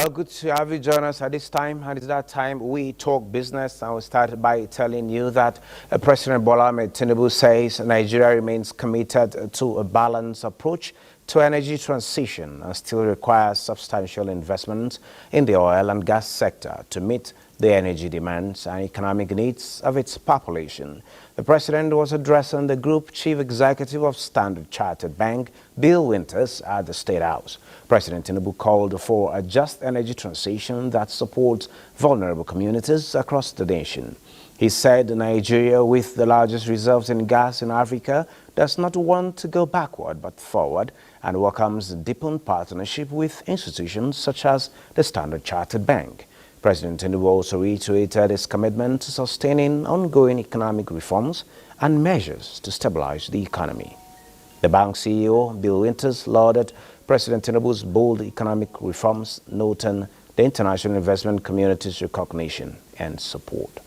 Well, good to have you join us at this time. And it's that time we talk business. And we start by telling you that President Bola Ahmed Tinubu says Nigeria remains committed to a balanced approach to energy transition and still requires substantial investment in the oil and gas sector to meet the energy demands and economic needs of its population. The president was addressing the group chief executive of Standard Chartered Bank, Bill Winters, at the State House. President Tinubu called for a just energy transition that supports vulnerable communities across the nation. He said Nigeria, with the largest reserves in gas in Africa, does not want to go backward but forward and welcomes a deepened partnership with institutions such as the Standard Chartered Bank. President Tinubu also reiterated his commitment to sustaining ongoing economic reforms and measures to stabilize the economy. The bank CEO, Bill Winters, lauded President Tinubu's bold economic reforms, noting the international investment community's recognition and support.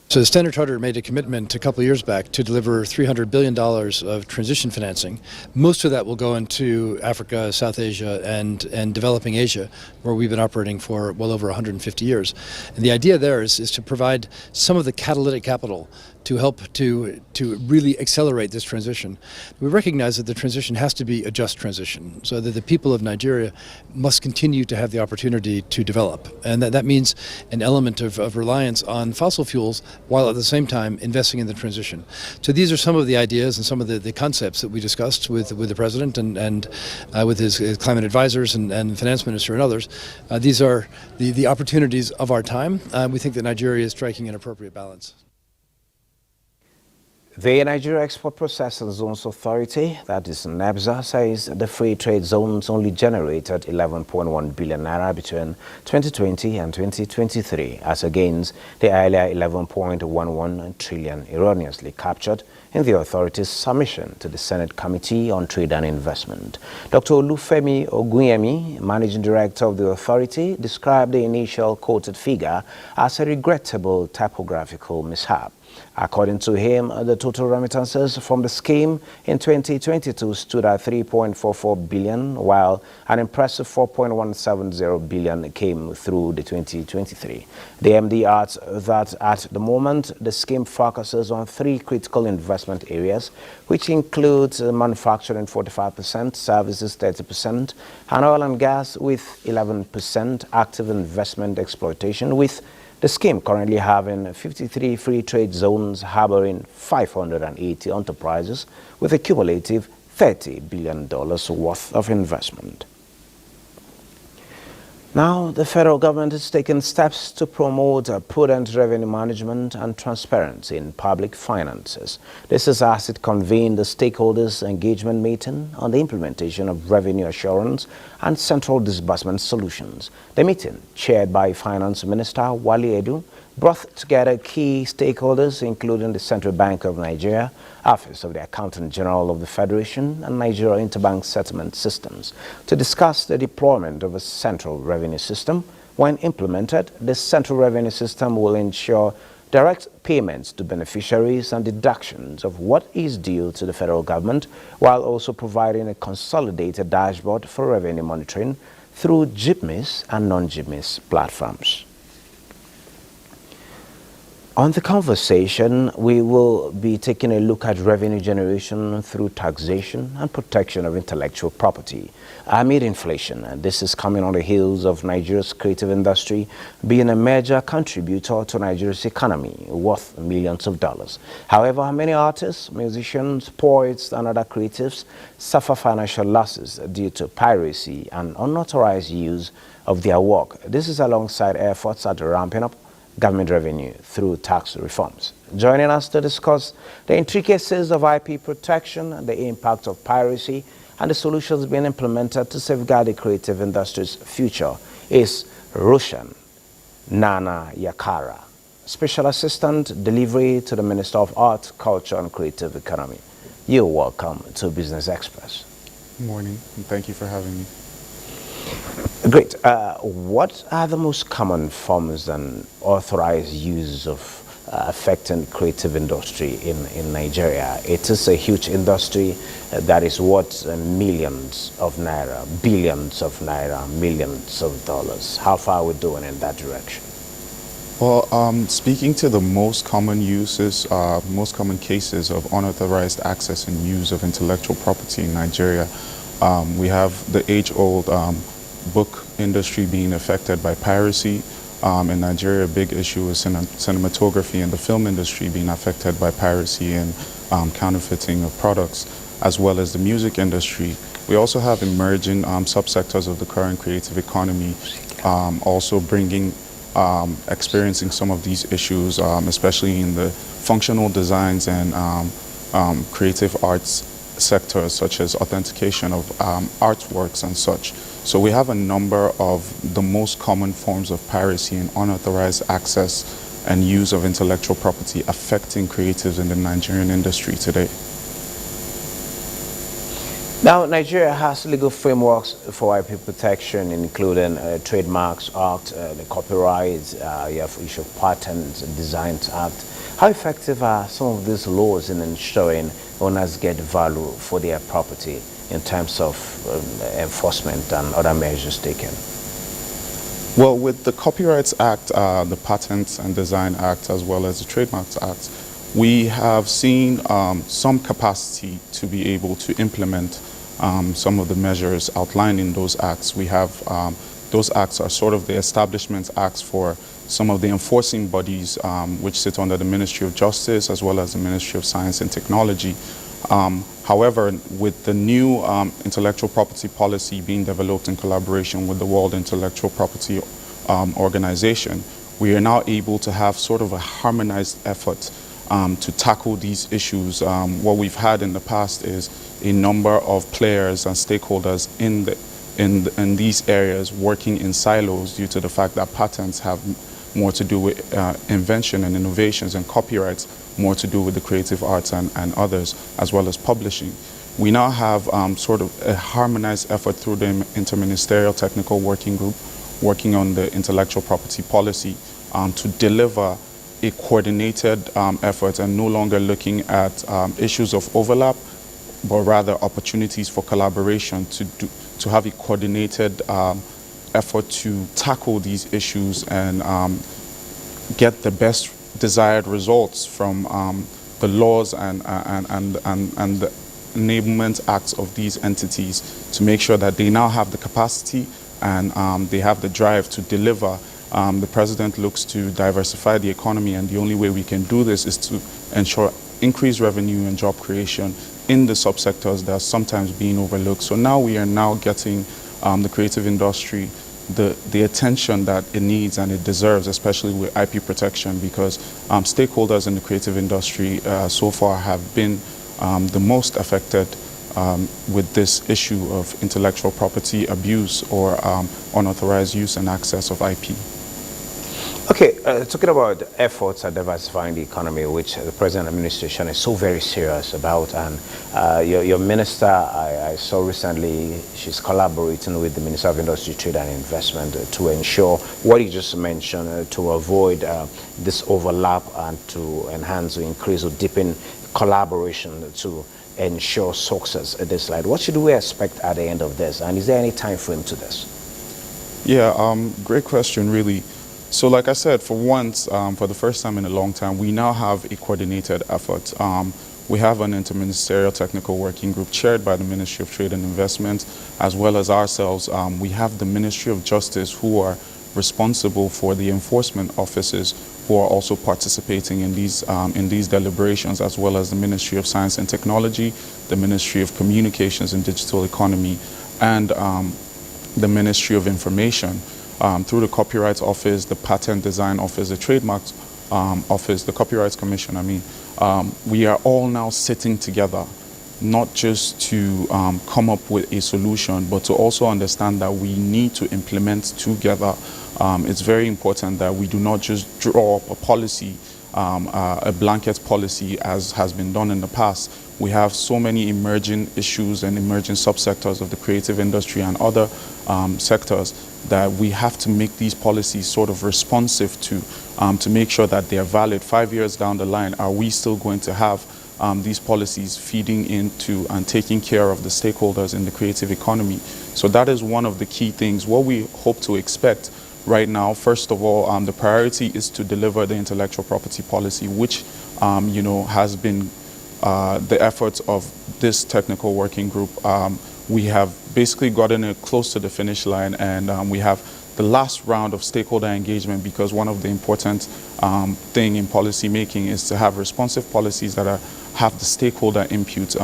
So the Standard Chartered made a commitment a couple of years back to deliver $300 billion of transition financing. Most of that will go into Africa, South Asia, and developing Asia, where we've been operating for well over 150 years. And the idea there is to provide some of the catalytic capital to help to really accelerate this transition. We recognize that the transition has to be a just transition, so that the people of Nigeria must continue to have the opportunity to develop. And that means an element of reliance on fossil fuels while at the same time investing in the transition. So these are some of the ideas and some of the concepts that we discussed with the President and with his climate advisors and Finance Minister and others. These are the opportunities of our time. We think that Nigeria is striking an appropriate balance. The Nigeria Export Processing Zones Authority, that is NEPZA, says the free trade zones only generated 11.1 billion naira between 2020 and 2023, as against the earlier 11.11 trillion erroneously captured in the authority's submission to the Senate Committee on Trade and Investment. Dr. Olufemi Ogunyemi, Managing Director of the authority, described the initial quoted figure as a regrettable typographical mishap. According to him, the total remittances from the scheme in 2022 stood at 3.44 billion, while an impressive 4.170 billion came through the 2023. The MD adds that at the moment, the scheme focuses on three critical investment areas, which includes manufacturing 45%, services 30%, and oil and gas with 11%, active investment exploitation with the scheme currently having 53 free trade zones harboring 580 enterprises with a cumulative $30 billion worth of investment. Now, the federal government is taking steps to promote prudent revenue management and transparency in public finances. This is as it convened the stakeholders' engagement meeting on the implementation of revenue assurance and central disbursement solutions. The meeting, chaired by Finance Minister Wale Edu, brought together key stakeholders including the Central Bank of Nigeria, Office of the Accountant General of the Federation, and Nigeria Interbank Settlement Systems to discuss the deployment of a central revenue system. When implemented, the central revenue system will ensure direct payments to beneficiaries and deductions of what is due to the federal government, while also providing a consolidated dashboard for revenue monitoring through GIPMIS and non-GIPMIS platforms. On the conversation, we will be taking a look at revenue generation through taxation and protection of intellectual property amid inflation. And this is coming on the heels of Nigeria's creative industry being a major contributor to Nigeria's economy, worth millions of dollars. However, many artists, musicians, poets, and other creatives suffer financial losses due to piracy and unauthorized use of their work. This is alongside efforts at ramping up government revenue through tax reforms. Joining us to discuss the intricacies of IP protection, the impact of piracy, and the solutions being implemented to safeguard the creative industry's future is Roshan Nana Yakara, Special Assistant Delivery to the Minister of Art, Culture and Creative Economy. You're welcome to Business Express. Good morning, and thank you for having me. Great. What are the most common forms and authorized use of affecting creative industry in Nigeria? It is a huge industry that is worth millions of naira, billions of naira, millions of dollars. How far are we doing in that direction? Well, speaking to the most common uses, most common cases of unauthorized access and use of intellectual property in Nigeria, we have the age-old book industry being affected by piracy. In Nigeria, a big issue is cinematography and the film industry being affected by piracy and counterfeiting of products, as well as the music industry. We also have emerging subsectors of the current creative economy also experiencing some of these issues, especially in the functional designs and creative arts sectors, such as authentication of artworks and such. So we have a number of the most common forms of piracy and unauthorized access and use of intellectual property affecting creatives in the Nigerian industry today. Now, Nigeria has legal frameworks for IP protection, including trademarks act, the copyright, you have issue of patents, designs act. How effective are some of these laws in ensuring owners get value for their property in terms of enforcement and other measures taken? Well, with the Copyrights Act, the Patents and Design Act, as well as the Trademarks Act, we have seen some capacity to be able to implement some of the measures outlined in those acts. We have those acts are sort of the establishment acts for some of the enforcing bodies which sit under the Ministry of Justice as well as the Ministry of Science and Technology. However, with the new intellectual property policy being developed in collaboration with the World Intellectual Property Organization, we are now able to have sort of a harmonized effort to tackle these issues. What we've had in the past is a number of players and stakeholders in these areas working in silos due to the fact that patents have more to do with invention and innovations, and copyrights more to do with the creative arts and others, as well as publishing. We now have sort of a harmonized effort through the Interministerial Technical Working Group working on the intellectual property policy to deliver a coordinated effort and no longer looking at issues of overlap, but rather opportunities for collaboration to have a coordinated effort to tackle these issues and get the best desired results from the laws and the enablement acts of these entities, to make sure that they now have the capacity and they have the drive to deliver. The president looks to diversify the economy, and the only way we can do this is to ensure increased revenue and job creation in the subsectors that are sometimes being overlooked. So now we are now getting the creative industry the attention that it needs and it deserves, especially with IP protection, because stakeholders in the creative industry so far have been the most affected with this issue of intellectual property abuse or unauthorized use and access of IP. Okay, talking about efforts at diversifying the economy, which the present administration is so very serious about, and your minister, I saw recently, she's collaborating with the Minister of Industry, Trade and Investment to ensure what you just mentioned, to avoid this overlap and to enhance or increase or deepen collaboration to ensure success at this slide. What should we expect at the end of this, and is there any time frame to this? Yeah, great question, really. So like I said, for once, for the first time in a long time, we now have a coordinated effort. We have an interministerial technical working group chaired by the Ministry of Trade and Investment, as well as ourselves. We have the Ministry of Justice, who are responsible for the enforcement officers, who are also participating in these deliberations, as well as the Ministry of Science and Technology, the Ministry of Communications and Digital Economy, and the Ministry of Information. Through the Copyright Office, the Patent Design Office, the Trademarks Office, the Copyright Commission, we are all now sitting together not just to come up with a solution, but to also understand that we need to implement together. It's very important that we do not just draw up a policy, a blanket policy as has been done in the past. We have so many emerging issues and emerging subsectors of the creative industry and other sectors that we have to make these policies sort of responsive to make sure that they are valid. 5 years down the line, are we still going to have these policies feeding into and taking care of the stakeholders in the creative economy? So that is one of the key things. What we hope to expect right now, first of all, the priority is to deliver the intellectual property policy, which has been the efforts of this technical working group. We have basically gotten it close to the finish line, and we have the last round of stakeholder engagement, because one of the important thing in policy making is to have responsive policies that have the stakeholder input.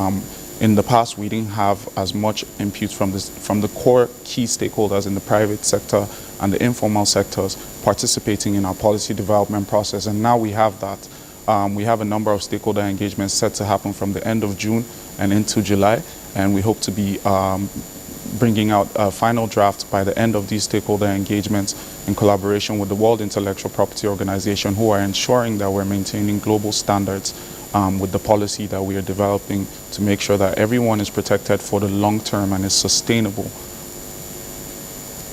In the past, we didn't have as much input from the core key stakeholders in the private sector and the informal sectors participating in our policy development process, and now we have that. We have a number of stakeholder engagements set to happen from the end of June and into July, and we hope to be bringing out a final draft by the end of these stakeholder engagements in collaboration with the World Intellectual Property Organization, who are ensuring that we're maintaining global standards with the policy that we are developing to make sure that everyone is protected for the long term and is sustainable.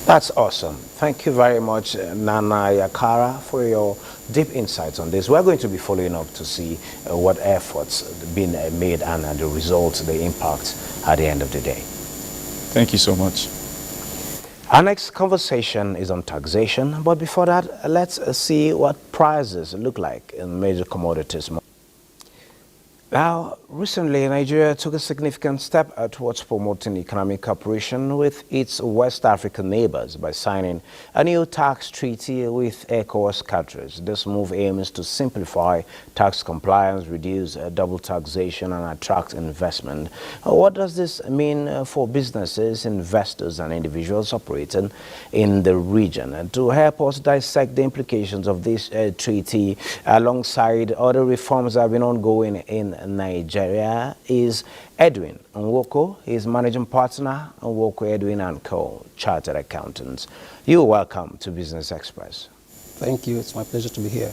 That's awesome. Thank you very much, Nana Yakara, for your deep insights on this. We're going to be following up to see what efforts been made and the results, the impact at the end of the day. Thank you so much. Our next conversation is on taxation, but before that, let's see what prices look like in major commodities. Now, recently, Nigeria took a significant step towards promoting economic cooperation with its West African neighbors by signing a new tax treaty with ECOWAS countries. This move aims to simplify tax compliance, reduce double taxation, and attract investment. What does this mean for businesses, investors, and individuals operating in the region? And to help us dissect the implications of this treaty alongside other reforms that have been ongoing in Nigeria is Edwin Nwoko. He's managing partner Nwoko Edwin & Co. Chartered Accountants. You're welcome to Business Express. Thank you. It's my pleasure to be here.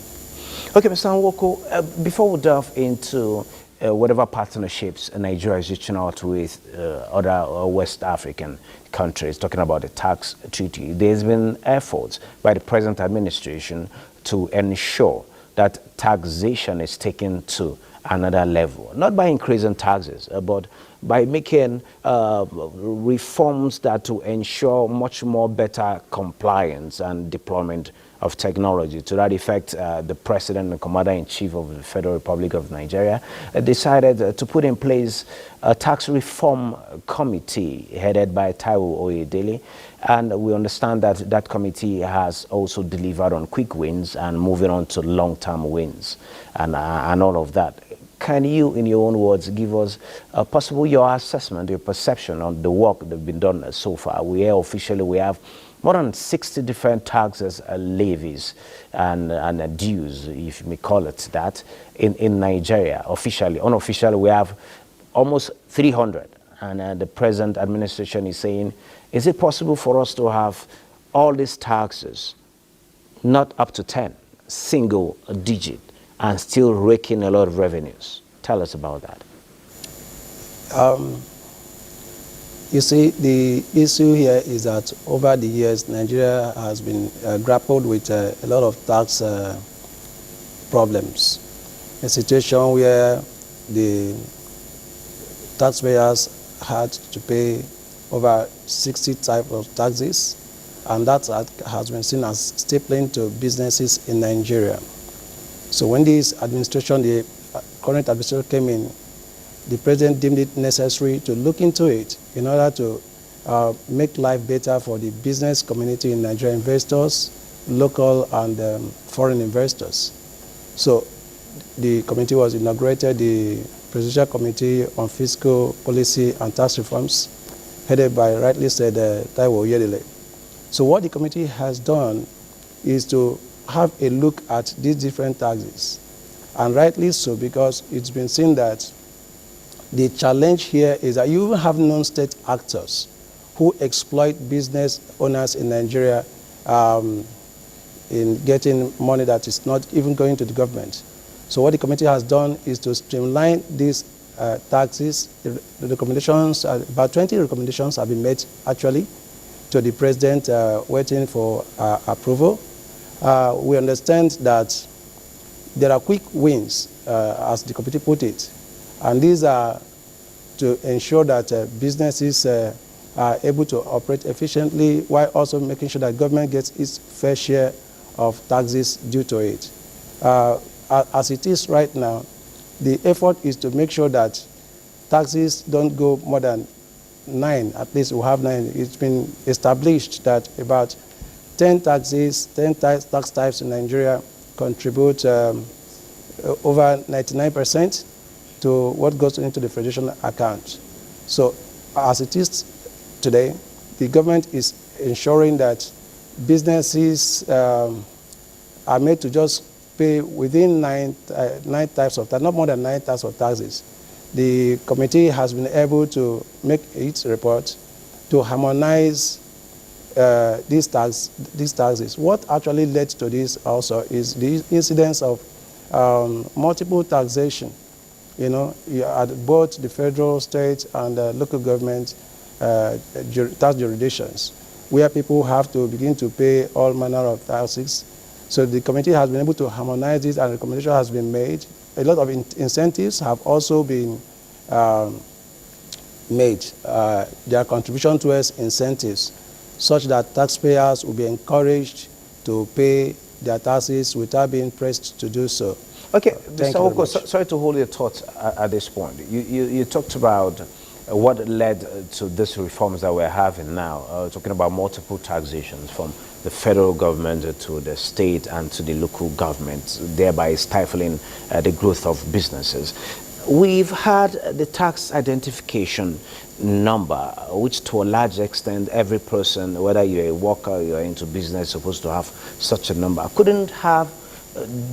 Okay, Mr. Nwoko, before we delve into whatever partnerships Nigeria is reaching out with other West African countries, talking about the tax treaty, there's been efforts by the present administration to ensure that taxation is taken to another level, not by increasing taxes, but by making reforms that to ensure much more better compliance and deployment of technology. To that effect, the President and Commander-in-Chief of the Federal Republic of Nigeria decided to put in place a tax reform committee headed by Taiwo Oyedele, and we understand that that committee has also delivered on quick wins and moving on to long-term wins and all of that. Can you, in your own words, give us possible your assessment, your perception on the work that's been done so far? We have more than 60 different taxes, levies, and dues, if you may call it that, in Nigeria. Officially, unofficially, we have almost 300. And the present administration is saying, is it possible for us to have all these taxes, not up to 10, single digit, and still raking a lot of revenues? Tell us about that. You see, the issue here is that over the years, Nigeria has been grappled with a lot of tax problems. A situation where the taxpayers had to pay over 60 types of taxes, and that has been seen as stippling to businesses in Nigeria. So when this administration, the current administration came in, the president deemed it necessary to look into it in order to make life better for the business community in Nigeria, investors, local and foreign investors. So the committee was inaugurated, the Presidential Committee on Fiscal Policy and Tax Reforms, headed by, rightly said, Taiwo Oyedele. So what the committee has done is to have a look at these different taxes, and rightly so, because it's been seen that The challenge here is that you have non-state actors who exploit business owners in Nigeria in getting money that is not even going to the government. So what the committee has done is to streamline these taxes. The recommendations, about 20 recommendations have been made actually to the president, waiting for approval. We understand that there are quick wins, as the committee put it, and these are to ensure that businesses are able to operate efficiently while also making sure that government gets its fair share of taxes due to it. As it is right now, the effort is to make sure that taxes don't go more than 9, at least we have 9. It's been established that about 10 tax types in Nigeria contribute over 99% to what goes into the federation account. So as it is today, the government is ensuring that businesses are made to just pay within 9 types of tax, not more than 9 types of taxes. The committee has been able to make its report to harmonize these taxes. What actually led to this also is the incidence of multiple taxation, at both the federal, state, and local government tax jurisdictions, where people have to begin to pay all manner of taxes. So the committee has been able to harmonize this, and a recommendation has been made. A lot of incentives have also been made. Their contribution towards incentives, such that taxpayers will be encouraged to pay their taxes without being pressed to do so. Okay, Mr. Oko, sorry to hold your thoughts at this point. You talked about what led to these reforms that we're having now, talking about multiple taxations from the federal government to the state and to the local government, thereby stifling the growth of businesses. We've had the tax identification number, which to a large extent every person, whether you're a worker, you're into business, supposed to have such a number. Couldn't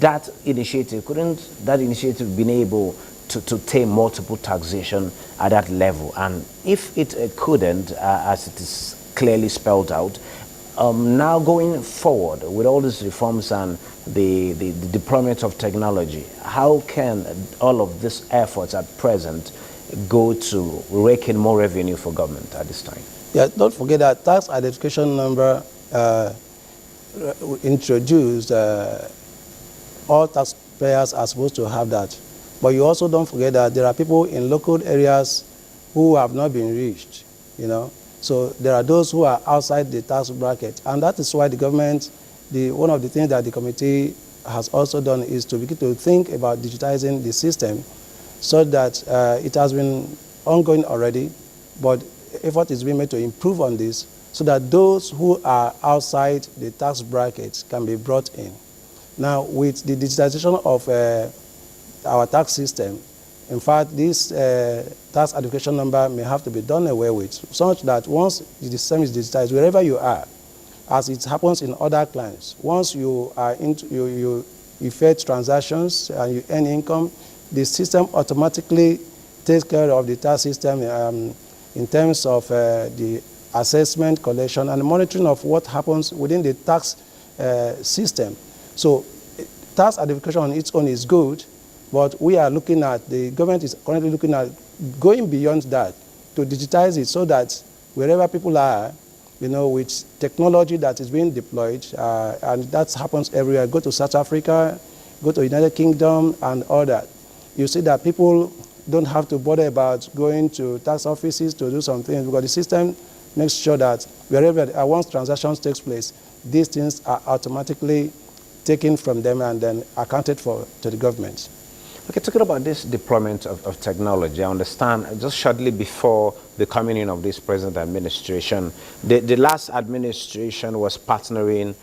that initiative been able to tame multiple taxation at that level? And if it couldn't, as it is clearly spelled out, now going forward with all these reforms and the deployment of technology, how can all of these efforts at present go to rake in more revenue for government at this time? Yeah, don't forget that tax identification number introduced all taxpayers are supposed to have that. But you also don't forget that there are people in local areas who have not been reached, So there are those who are outside the tax bracket. And that is why the government, one of the things that the committee has also done is to begin to think about digitizing the system, so that it has been ongoing already, but effort is being made to improve on this, so that those who are outside the tax bracket can be brought in. Now, with the digitization of our tax system, in fact, this tax identification number may have to be done away with, such that once the system is digitized, wherever you are, as it happens in other clients, once you are you effect transactions and you earn income, the system automatically takes care of the tax system in terms of the assessment, collection, and monitoring of what happens within the tax system. So tax identification on its own is good, but we are looking at, the government is currently looking at going beyond that to digitize it, so that wherever people are, with technology that is being deployed, and that happens everywhere. Go to South Africa, go to United Kingdom, and all that. You see that people don't have to bother about going to tax offices to do something, because the system makes sure that wherever, once transactions takes place, these things are automatically taken from them and then accounted for to the government. Okay, talking about this deployment of technology, I understand just shortly before the coming in of this present administration, the last administration was partnering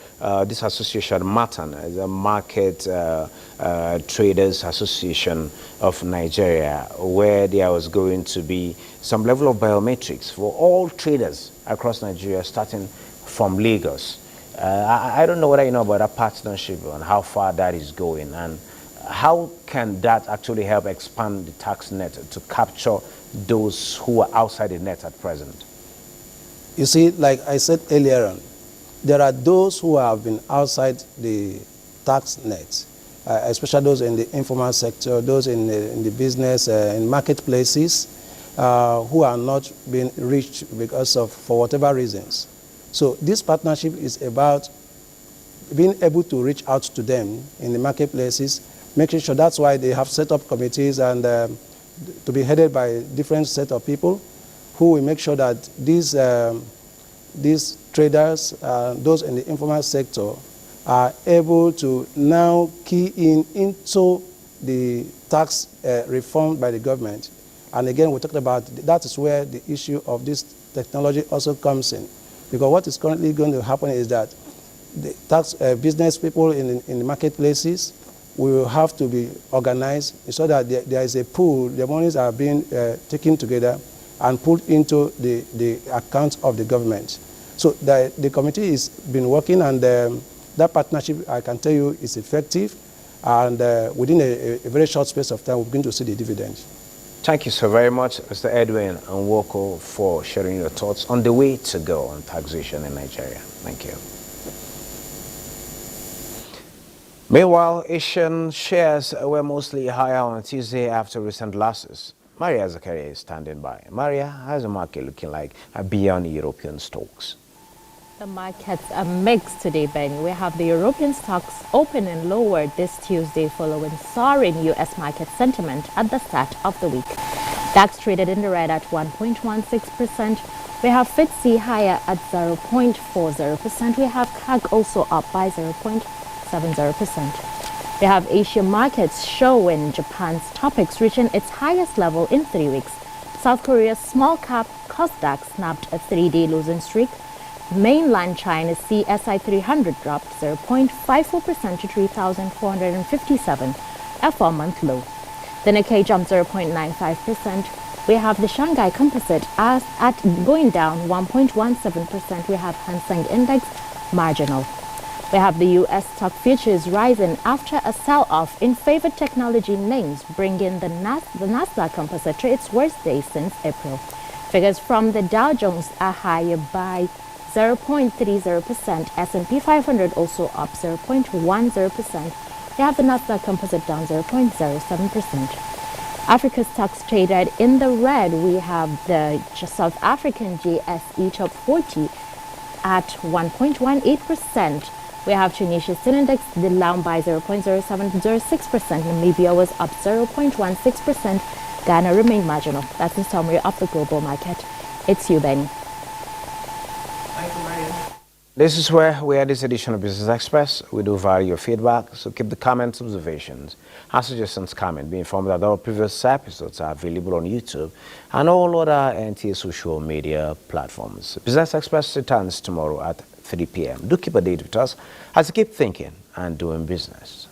this association, MATAN, the Market Traders Association of Nigeria, where there was going to be some level of biometrics for all traders across Nigeria, starting from Lagos. I don't know whether you know about that partnership and how far that is going, and how can that actually help expand the tax net to capture those who are outside the net at present? You see, like I said earlier on, there are those who have been outside the tax net, especially those in the informal sector, those in the business, in marketplaces, who are not being reached because of, for whatever reasons. So this partnership is about being able to reach out to them in the marketplaces, making sure that's why they have set up committees and to be headed by a different set of people who will make sure that these traders, those in the informal sector, are able to now key into the tax reform by the government. And again, we talked about that is where the issue of this technology also comes in. Because what is currently going to happen is that the tax business people in the marketplaces will have to be organized so that there is a pool, the monies are being taken together and put into the account of the government. So the committee has been working, and that partnership, I can tell you, is effective, and within a very short space of time, we're going to see the dividends. Thank you so very much, Mr. Edwin Nwoko, for sharing your thoughts on the way to go on taxation in Nigeria. Thank you. Meanwhile, Asian shares were mostly higher on Tuesday after recent losses. Maria Zakaria is standing by. Maria, how's the market looking like beyond European stocks? The markets are mixed today, Ben. We have the European stocks opening lower this Tuesday following soaring U.S. market sentiment at the start of the week. DAX traded in the red at 1.16%. We have FTSE higher at 0.40%. We have CAG also up by 0.70%. We have Asian markets showing Japan's topics reaching its highest level in 3 weeks. South Korea's small cap Kosdaq snapped a 3-day losing streak. Mainland China's CSI 300 dropped 0.54% to 3,457, a 4-month low. The Nikkei jumped 0.95%. We have the Shanghai Composite at going down 1.17%. We have Hang Seng Index marginal. We have the U.S. stock futures rising after a sell-off in favored technology names, bringing the Nasdaq Composite to its worst day since April. Figures from the Dow Jones are higher by 0.30%. S&P 500 also up 0.10%. We have the Nasdaq Composite down 0.07%. Africa's stocks traded in the red. We have the South African JSE Top 40 at 1.18%. We have Tunisia's Sin Index down by 0.0706%. Namibia was up 0.16%. Ghana remained marginal. That's the summary of the global market. It's you, Benny. This is where we end this edition of Business Express. We do value your feedback, so keep the comments, observations, and suggestions coming. Be informed that our previous episodes are available on YouTube and all other NTA social media platforms. Business Express returns tomorrow at 3 p.m. Do keep a date with us as you keep thinking and doing business.